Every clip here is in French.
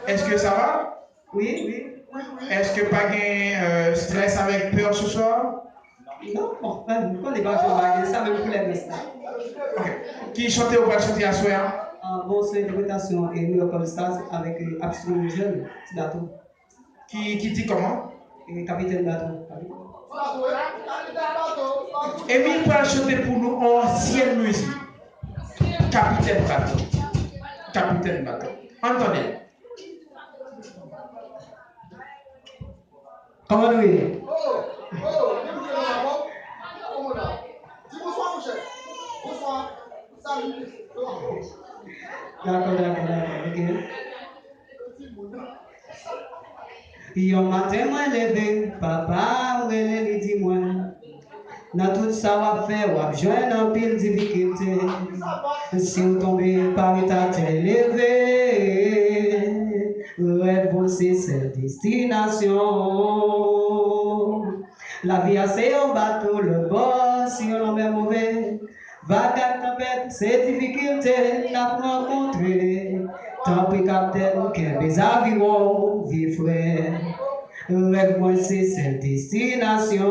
Est-ce que ça va? Oui, oui. Est-ce que pas de stress avec peur ce soir? Non, bon, on n'est pas joué ça, même pour les restes. Qui chantait ou pas chanter à soir? Bon, c'est interprétation et New York Stars avec Absolument Jeune, c'est bateau. Qui dit comment? Et Capitaine Bateau. Émile va chanter pour nous ancienne musique. Capitaine Bateau. Capitaine Bateau. Entendez. Comment nous est? Bonsoir. Salut. D'accord, ok. Yon matin, moi levé, papa, me dit moi. Dans tout ça, on fait, on joint en pile difficulté. Si on tombe par état élevé, rêve c'est cette destination. La vie, c'est un bateau, le bord, si on est mauvais. Vague à tempête, c'est difficulté, n'a pas rencontré. Tant pis, capitaine, qu'un des avions, vie frère. Rêve moi c'est cette destination.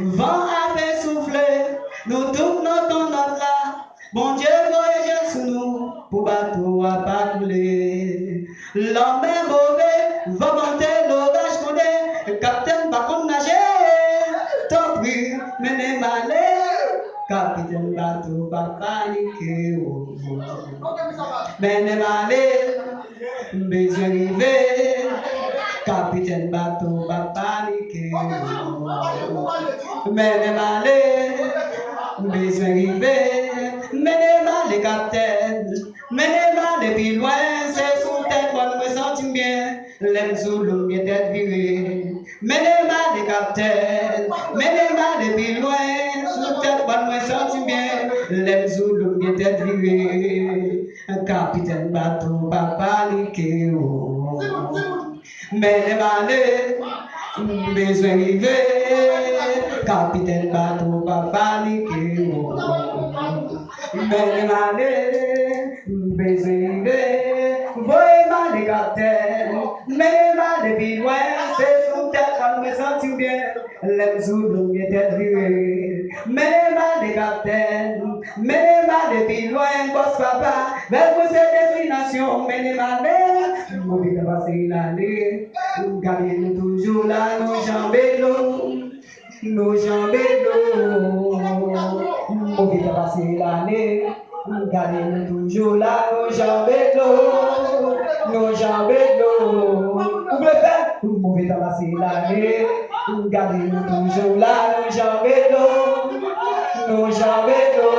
Vent avait soufflé, nous tournons dans notre là. Bon Dieu voyage sous nous, pour bateau à pas couler. L'homme est mauvais, va monter l'orage qu'on est. Capitaine pas qu'on nager, tant pis, menez malé. Capitaine bateau pas paniquer. Menez malé, besoin d'arriver. Capitaine bateau va paniquer. Menez malé, besoin d'arriver. Menez malé, capitaine. Menez malé, puis loin, c'est sous tête, moi me sens bien. L'aime sous l'eau, bien tête virée. Menez malé, capitaine. Menez malé, puis loin, sous tête, moi me sens bien. L'aime sous l'eau, bien tête virée. Capitaine bateau va paniquer. Menez malé, besoin d'arriver. Capitaine bateau va paniquer. Menez malé, besoin d'arriver. Voyez malé, capitaine. Menez malé, puis loin, c'est sous tête, on me sent bien. L'aime sous l'eau, bien tête virée. Menez malé, capitaine. Menez malé, puis loin, boss papa. Vers vous cette destination, menez malé. Vous vite passer l'année. Gardez-nous toujours là, nos jambes d'eau. Nos jambes d'eau. Vous vite passer l'année. Gardez-nous toujours là, nos jambes d'eau. Nos jambes d'eau. Vous voulez faire? Vous vite passer l'année. Gardez-nous toujours là, nos jambes d'eau. Nos jambes d'eau.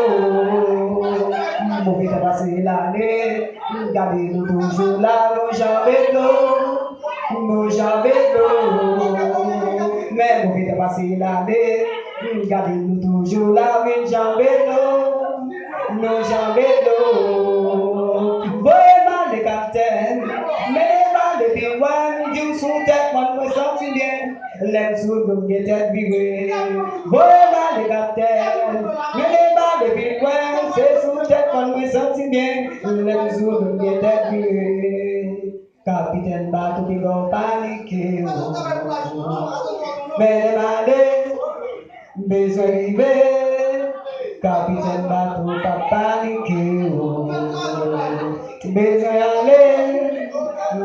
Vous vite passer l'année. Gardez-nous toujours là, nos jambes d'eau. Nos jambes d'eau. Mais vous vite passer l'année. Gardez-nous toujours là, nos jambes d'eau. Nos jambes d'eau. Voyez mal les capitaines. Mais mal les pirouanes. Dieu sous tête, moi me sens bien. L'aime sous l'eau, bien tête virée. Voyez mal les capitaines. Mais mal les pirouanes. C'est sous tête, moi me sens bien. L'aime sous l'eau, bien tête virée. Capitaine bateau qui va paniquer. Menez malé, besoin d'arriver. Capitaine bateau pas paniquer. Besoin d'aller,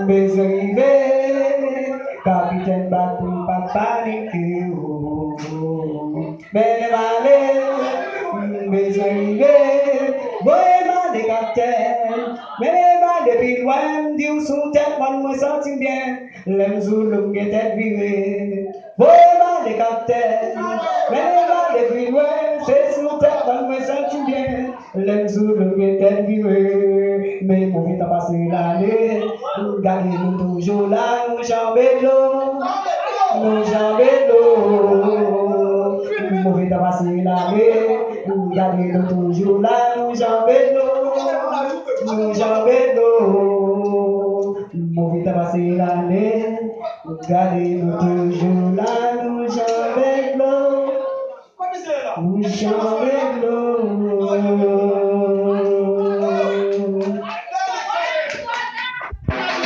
besoin d'arriver. Capitaine bateau pas paniquer. Menez malé, besoin d'arriver. Voyez malé, capitaine. Menez malé, puis loin, Dieu sous tête, moi me sens bien. L'aime sous l'eau, bien tête virée. Voyez malé, capitaine. Menez malé, puis loin, c'est sous tête, moi me sens bien. L'aime sous l'eau, bien tête virée. Mais mon vite à passer l'année. Gardez-nous toujours là, nos jambes d'eau. Nos jambes d'eau. Mon vite à passer l'année. Gardez-nous toujours là, nos jambes d'eau. Nos jambes d'eau. Mon vite à passer l'année. Gardez-nous toujours là, nos jambes d'eau. Nos jambes d'eau.